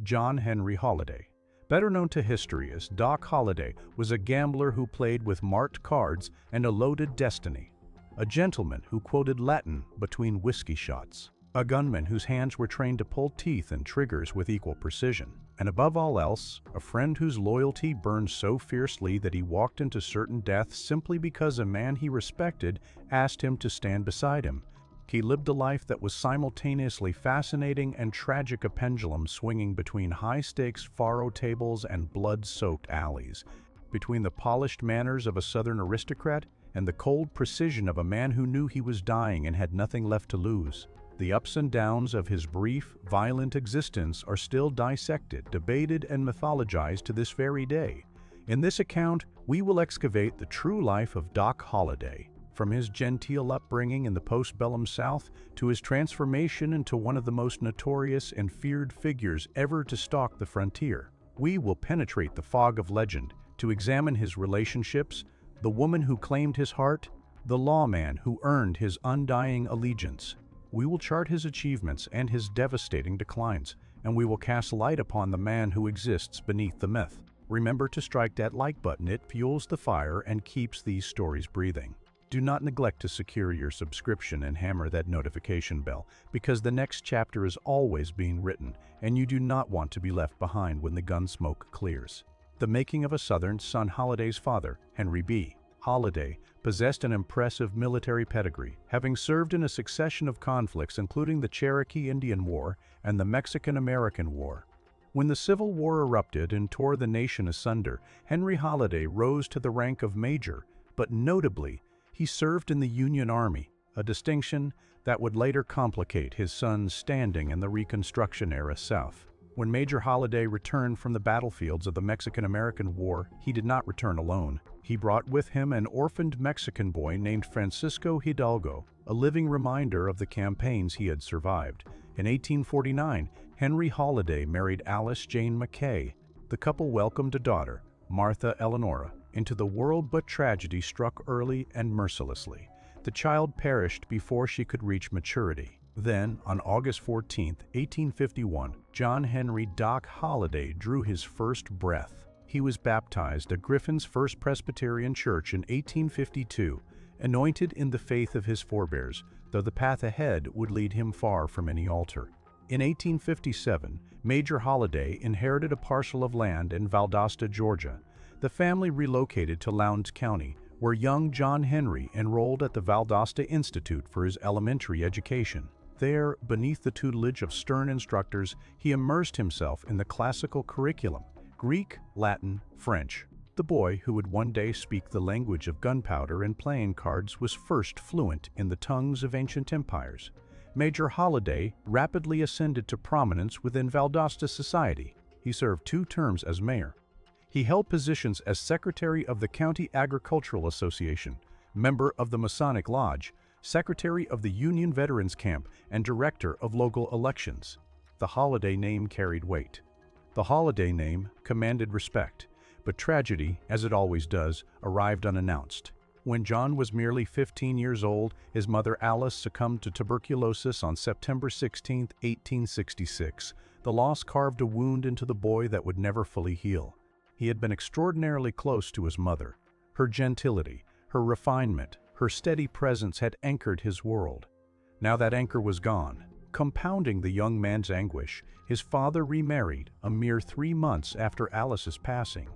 John Henry Holliday. Better known to history as Doc Holliday, was a gambler who played with marked cards and a loaded destiny. A gentleman who quoted Latin between whiskey shots. A gunman whose hands were trained to pull teeth and triggers with equal precision. And above all else, a friend whose loyalty burned so fiercely that he walked into certain death simply because a man he respected asked him to stand beside him. He lived a life that was simultaneously fascinating and tragic, a pendulum swinging between high-stakes faro tables and blood-soaked alleys, between the polished manners of a Southern aristocrat and the cold precision of a man who knew he was dying and had nothing left to lose. The ups and downs of his brief, violent existence are still dissected, debated, and mythologized to this very day. In this account, we will excavate the true life of Doc Holliday, from his genteel upbringing in the postbellum South to his transformation into one of the most notorious and feared figures ever to stalk the frontier. We will penetrate the fog of legend to examine his relationships, the woman who claimed his heart, the lawman who earned his undying allegiance. We will chart his achievements and his devastating declines, and we will cast light upon the man who exists beneath the myth. Remember to strike that like button. It fuels the fire and keeps these stories breathing. Do not neglect to secure your subscription and hammer that notification bell, because the next chapter is always being written, and you do not want to be left behind when the gun smoke clears. The making of a Southern son. Holliday's father, Henry B. Holliday, possessed an impressive military pedigree, having served in a succession of conflicts including the Cherokee Indian War and the Mexican-American War. When the Civil War erupted and tore the nation asunder, Henry Holliday rose to the rank of major, but notably, he served in the Union Army, a distinction that would later complicate his son's standing in the Reconstruction-era South. When Major Holliday returned from the battlefields of the Mexican-American War, he did not return alone. He brought with him an orphaned Mexican boy named Francisco Hidalgo, a living reminder of the campaigns he had survived. In 1849, Henry Holliday married Alice Jane McKay. The couple welcomed a daughter, Martha Eleanora, into the world, but tragedy struck early and mercilessly. The child perished before she could reach maturity. Then, on August 14, 1851, John Henry Doc Holliday drew his first breath. He was baptized at Griffin's First Presbyterian Church in 1852, anointed in the faith of his forebears, though the path ahead would lead him far from any altar. In 1857, Major Holliday inherited a parcel of land in Valdosta, Georgia. The family relocated to Lowndes County, where young John Henry enrolled at the Valdosta Institute for his elementary education. There, beneath the tutelage of stern instructors, he immersed himself in the classical curriculum: Greek, Latin, French. The boy, who would one day speak the language of gunpowder and playing cards, was first fluent in the tongues of ancient empires. Major Holliday rapidly ascended to prominence within Valdosta society. He served 2 terms as mayor. He held positions as secretary of the County Agricultural Association, member of the Masonic Lodge, secretary of the Union Veterans Camp, and director of local elections. The Holliday name carried weight. The Holliday name commanded respect, but tragedy, as it always does, arrived unannounced. When John was merely 15 years old, his mother Alice succumbed to tuberculosis on September 16, 1866. The loss carved a wound into the boy that would never fully heal. He had been extraordinarily close to his mother. Her gentility, her refinement, her steady presence had anchored his world. Now that anchor was gone. Compounding the young man's anguish, his father remarried a mere 3 months after Alice's passing.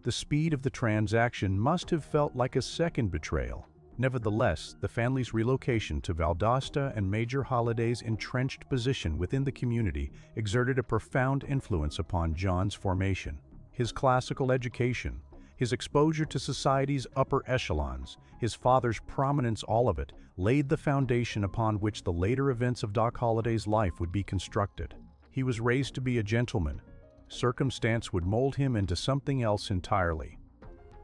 The speed of the transaction must have felt like a second betrayal. Nevertheless, the family's relocation to Valdosta and Major Holliday's entrenched position within the community exerted a profound influence upon John's formation. His classical education, his exposure to society's upper echelons, his father's prominence, all of it laid the foundation upon which the later events of Doc Holliday's life would be constructed. He was raised to be a gentleman. Circumstance would mold him into something else entirely.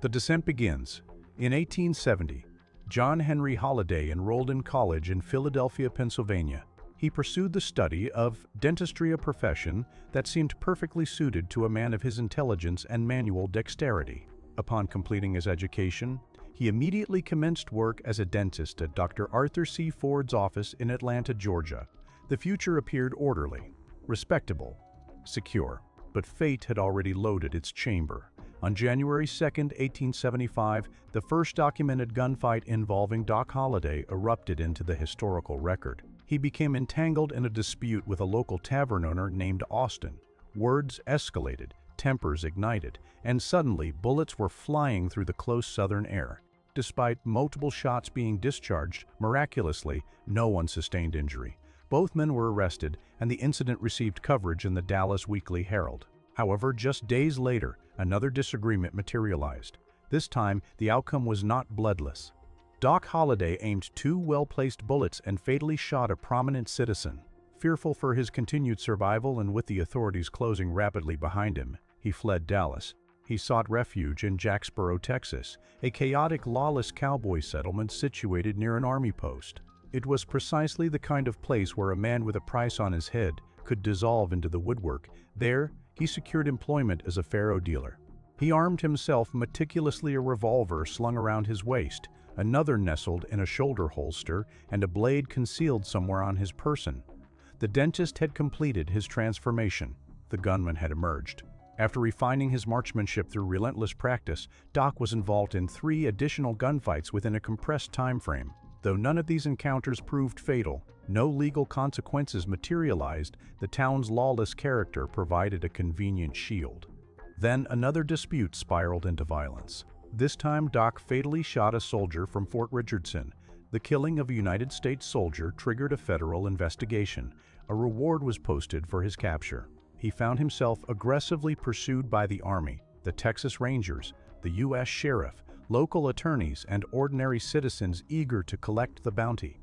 The descent begins. In 1870, John Henry Holliday enrolled in college in Philadelphia, Pennsylvania. He pursued the study of dentistry, a profession that seemed perfectly suited to a man of his intelligence and manual dexterity. Upon completing his education, he immediately commenced work as a dentist at Dr. Arthur C. Ford's office in Atlanta, Georgia. The future appeared orderly, respectable, secure. but fate had already loaded its chamber. On January 2, 1875, the first documented gunfight involving Doc Holliday erupted into the historical record. He became entangled in a dispute with a local tavern owner named Austin. Words escalated, tempers ignited, and suddenly bullets were flying through the close southern air. Despite multiple shots being discharged, miraculously, no one sustained injury. Both men were arrested, and the incident received coverage in the Dallas Weekly Herald. However, just days later, another disagreement materialized. This time, the outcome was not bloodless. Doc Holliday aimed two well-placed bullets and fatally shot a prominent citizen. Fearful for his continued survival and with the authorities closing rapidly behind him, he fled Dallas. He sought refuge in Jacksboro, Texas, a chaotic, lawless cowboy settlement situated near an army post. It was precisely the kind of place where a man with a price on his head could dissolve into the woodwork. There, he secured employment as a faro dealer. He armed himself meticulously, a revolver slung around his waist, another nestled in a shoulder holster, and a blade concealed somewhere on his person. The dentist had completed his transformation. The gunman had emerged. After refining his marksmanship through relentless practice, Doc was involved in 3 additional gunfights within a compressed time frame. Though none of these encounters proved fatal, no legal consequences materialized, the town's lawless character provided a convenient shield. Then another dispute spiraled into violence. This time, Doc fatally shot a soldier from Fort Richardson. The killing of a United States soldier triggered a federal investigation. A reward was posted for his capture. He found himself aggressively pursued by the Army, the Texas Rangers, the U.S. Sheriff, local attorneys, and ordinary citizens eager to collect the bounty.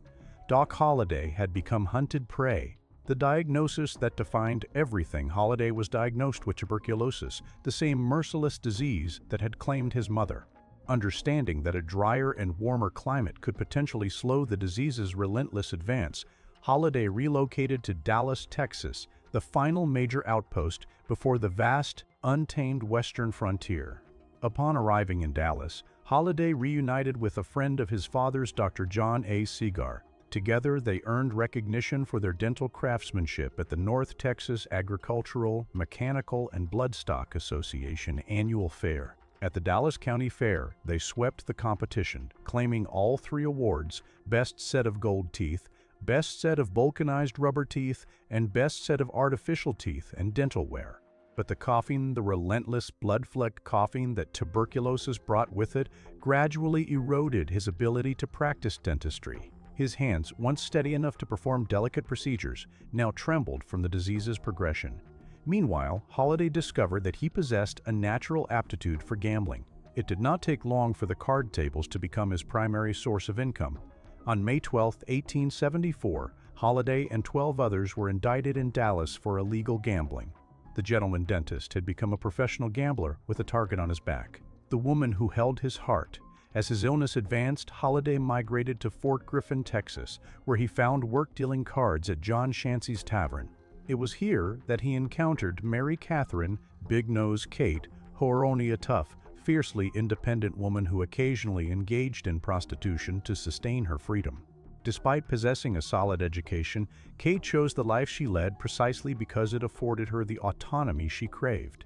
Doc Holliday had become hunted prey. The diagnosis that defined everything: Holliday was diagnosed with tuberculosis, the same merciless disease that had claimed his mother. Understanding that a drier and warmer climate could potentially slow the disease's relentless advance, Holliday relocated to Dallas, Texas, the final major outpost before the vast, untamed western frontier. Upon arriving in Dallas, Holliday reunited with a friend of his father's, Dr. John A. Segar. Together, they earned recognition for their dental craftsmanship at the North Texas Agricultural, Mechanical, and Bloodstock Association Annual Fair. At the Dallas County Fair, they swept the competition, claiming all 3 awards: Best Set of Gold Teeth, Best Set of Vulcanized Rubber Teeth, and Best Set of Artificial Teeth and Dental Wear. But the coughing, the relentless, blood-flecked coughing that tuberculosis brought with it, gradually eroded his ability to practice dentistry. His hands, once steady enough to perform delicate procedures, now trembled from the disease's progression. Meanwhile, Holliday discovered that he possessed a natural aptitude for gambling. It did not take long for the card tables to become his primary source of income. On May 12, 1874, Holliday and 12 others were indicted in Dallas for illegal gambling. The gentleman dentist had become a professional gambler with a target on his back. The woman who held his heart. As his illness advanced, Holliday migrated to Fort Griffin, Texas, where he found work dealing cards at John Shancy's Tavern. It was here that he encountered Mary Catherine Big Nose Kate Horoni, a tough, fiercely independent woman who occasionally engaged in prostitution to sustain her freedom. Despite possessing a solid education, Kate chose the life she led precisely because it afforded her the autonomy she craved.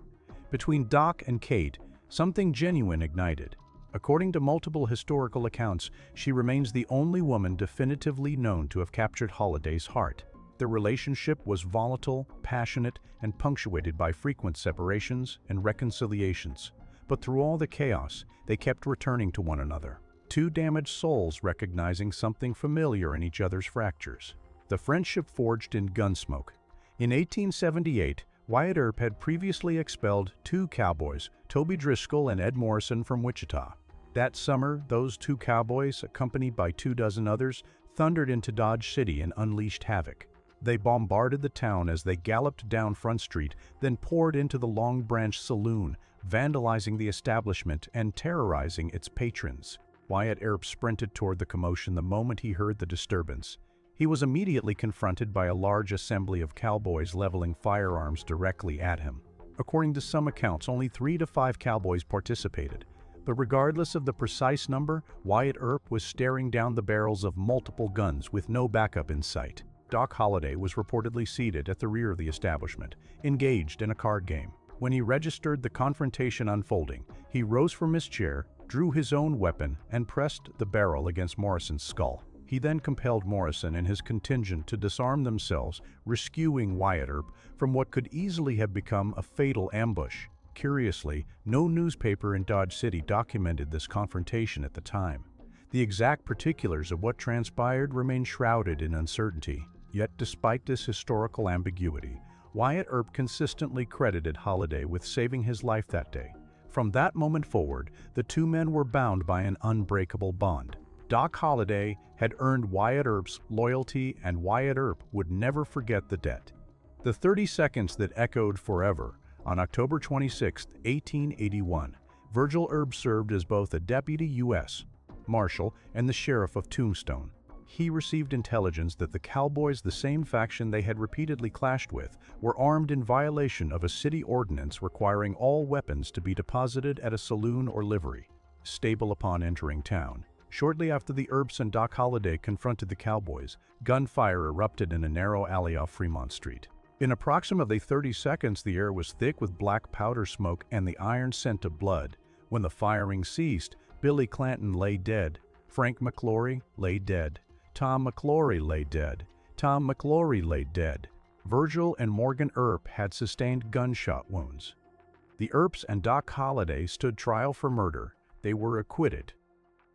Between Doc and Kate, something genuine ignited. According to multiple historical accounts, she remains the only woman definitively known to have captured Holliday's heart. Their relationship was volatile, passionate, and punctuated by frequent separations and reconciliations. But through all the chaos, they kept returning to one another. 2 damaged souls recognizing something familiar in each other's fractures. The friendship forged in Gunsmoke. In 1878, Wyatt Earp had previously expelled 2 cowboys, Toby Driscoll and Ed Morrison, from Wichita. That summer, those 2 cowboys, accompanied by 24 others, thundered into Dodge City and unleashed havoc. They bombarded the town as they galloped down Front Street, then poured into the Long Branch Saloon, vandalizing the establishment and terrorizing its patrons. Wyatt Earp sprinted toward the commotion the moment he heard the disturbance. He was immediately confronted by a large assembly of cowboys leveling firearms directly at him. According to some accounts, only 3 to 5 cowboys participated. But regardless of the precise number, Wyatt Earp was staring down the barrels of multiple guns with no backup in sight. Doc Holliday was reportedly seated at the rear of the establishment, engaged in a card game. When he registered the confrontation unfolding, he rose from his chair, drew his own weapon, and pressed the barrel against Morrison's skull. He then compelled Morrison and his contingent to disarm themselves, rescuing Wyatt Earp from what could easily have become a fatal ambush. Curiously, no newspaper in Dodge City documented this confrontation at the time. The exact particulars of what transpired remain shrouded in uncertainty. Yet, despite this historical ambiguity, Wyatt Earp consistently credited Holliday with saving his life that day. From that moment forward, the two men were bound by an unbreakable bond. Doc Holliday had earned Wyatt Earp's loyalty, and Wyatt Earp would never forget the debt. The 30 seconds that echoed forever. On October 26, 1881, Virgil Earp served as both a deputy U.S. Marshal and the sheriff of Tombstone. He received intelligence that the cowboys, the same faction they had repeatedly clashed with, were armed in violation of a city ordinance requiring all weapons to be deposited at a saloon or livery stable upon entering town. Shortly after the Earps and Doc Holliday confronted the cowboys, gunfire erupted in a narrow alley off Fremont Street. In approximately 30 seconds, the air was thick with black powder smoke and the iron scent of blood. When the firing ceased, Billy Clanton lay dead. Frank McClory lay dead. Tom McClory lay dead. Tom McClory lay dead. Virgil and Morgan Earp had sustained gunshot wounds. The Earps and Doc Holliday stood trial for murder. They were acquitted.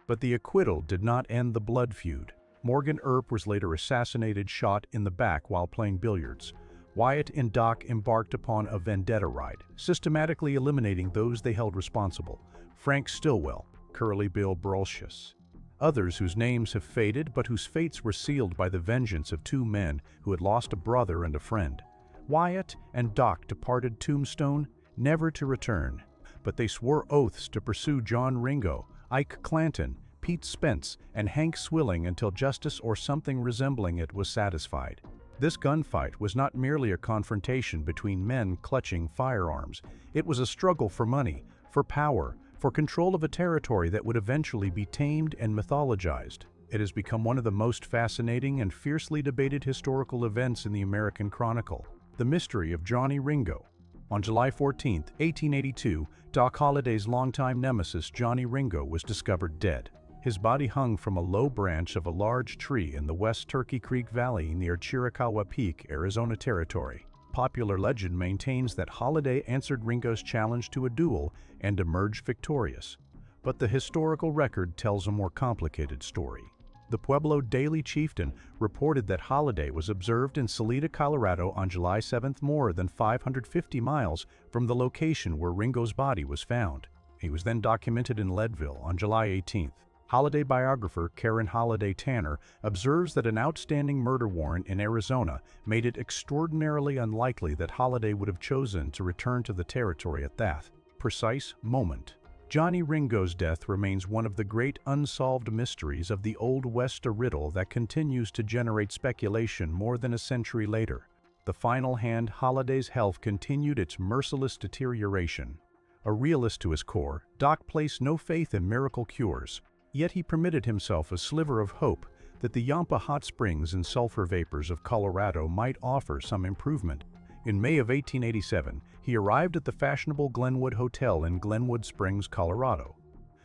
But the acquittal did not end the blood feud. Morgan Earp was later assassinated, shot in the back while playing billiards. Wyatt and Doc embarked upon a vendetta ride, systematically eliminating those they held responsible. Frank Stillwell, Curly Bill Brolshius. Others whose names have faded but whose fates were sealed by the vengeance of two men who had lost a brother and a friend. Wyatt and Doc departed Tombstone, never to return, but they swore oaths to pursue John Ringo, Ike Clanton, Pete Spence, and Hank Swilling until justice or something resembling it was satisfied. This gunfight was not merely a confrontation between men clutching firearms. It was a struggle for money, for power, for control of a territory that would eventually be tamed and mythologized. It has become one of the most fascinating and fiercely debated historical events in the American Chronicle. The mystery of Johnny Ringo. On July 14, 1882, Doc Holliday's longtime nemesis Johnny Ringo was discovered dead. His body hung from a low branch of a large tree in the West Turkey Creek Valley near Chiricahua Peak, Arizona Territory. Popular legend maintains that Holliday answered Ringo's challenge to a duel and emerged victorious. But the historical record tells a more complicated story. The Pueblo Daily Chieftain reported that Holliday was observed in Salida, Colorado on July 7, more than 550 miles from the location where Ringo's body was found. He was then documented in Leadville on July 18. Holliday biographer Karen Holliday Tanner observes that an outstanding murder warrant in Arizona made it extraordinarily unlikely that Holliday would have chosen to return to the territory at that precise moment. Johnny Ringo's death remains one of the great unsolved mysteries of the Old West, a riddle that continues to generate speculation more than a century later. The final hand, Holliday's health continued its merciless deterioration. A realist to his core, Doc placed no faith in miracle cures. Yet he permitted himself a sliver of hope that the Yampa hot springs and sulfur vapors of Colorado might offer some improvement. In May of 1887, he arrived at the fashionable Glenwood Hotel in Glenwood Springs, Colorado.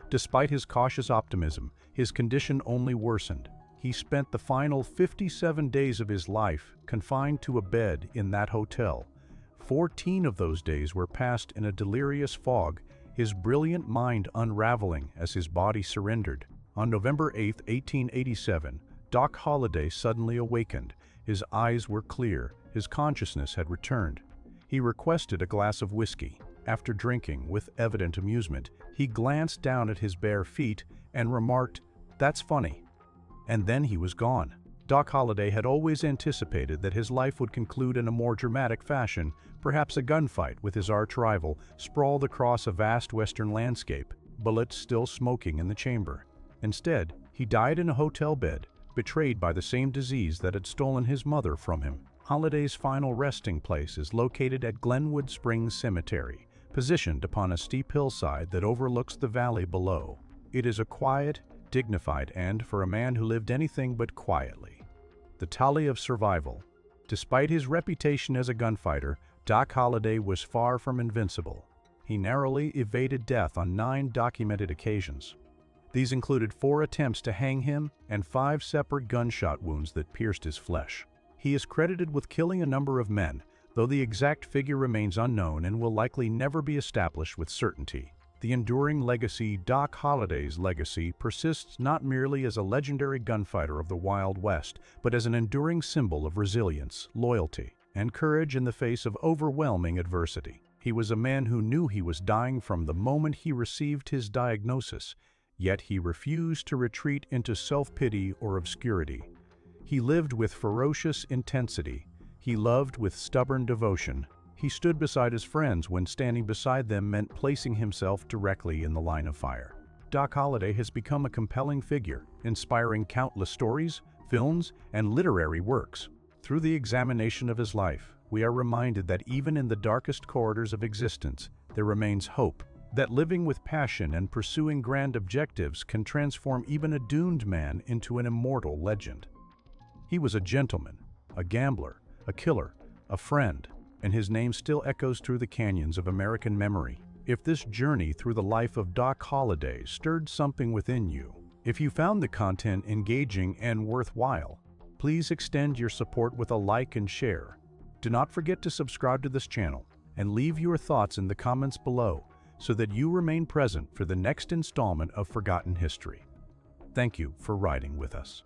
Despite his cautious optimism, his condition only worsened. He spent the final 57 days of his life confined to a bed in that hotel. 14 of those days were passed in a delirious fog, his brilliant mind unraveling as his body surrendered. On November 8, 1887, Doc Holliday suddenly awakened. His eyes were clear, his consciousness had returned. He requested a glass of whiskey. After drinking, with evident amusement, he glanced down at his bare feet and remarked, "That's funny." And then he was gone. Doc Holliday had always anticipated that his life would conclude in a more dramatic fashion, perhaps a gunfight with his arch-rival, sprawled across a vast western landscape, bullets still smoking in the chamber. Instead, he died in a hotel bed, betrayed by the same disease that had stolen his mother from him. Holliday's final resting place is located at Glenwood Springs Cemetery, positioned upon a steep hillside that overlooks the valley below. It is a quiet, dignified end for a man who lived anything but quietly. The tally of survival. Despite his reputation as a gunfighter, Doc Holliday was far from invincible. He narrowly evaded death on 9 documented occasions. These included 4 attempts to hang him and 5 separate gunshot wounds that pierced his flesh. He is credited with killing a number of men, though the exact figure remains unknown and will likely never be established with certainty. The enduring legacy, Doc Holliday's legacy, persists not merely as a legendary gunfighter of the Wild West, but as an enduring symbol of resilience, loyalty, and courage in the face of overwhelming adversity. He was a man who knew he was dying from the moment he received his diagnosis, yet he refused to retreat into self-pity or obscurity. He lived with ferocious intensity. He loved with stubborn devotion. He stood beside his friends when standing beside them meant placing himself directly in the line of fire. Doc Holliday has become a compelling figure, inspiring countless stories, films, and literary works. Through the examination of his life, we are reminded that even in the darkest corridors of existence, there remains hope, that living with passion and pursuing grand objectives can transform even a doomed man into an immortal legend. He was a gentleman, a gambler, a killer, a friend, and his name still echoes through the canyons of American memory. If this journey through the life of Doc Holliday stirred something within you, if you found the content engaging and worthwhile, please extend your support with a like and share. Do not forget to subscribe to this channel and leave your thoughts in the comments below so that you remain present for the next installment of Forgotten History. Thank you for riding with us.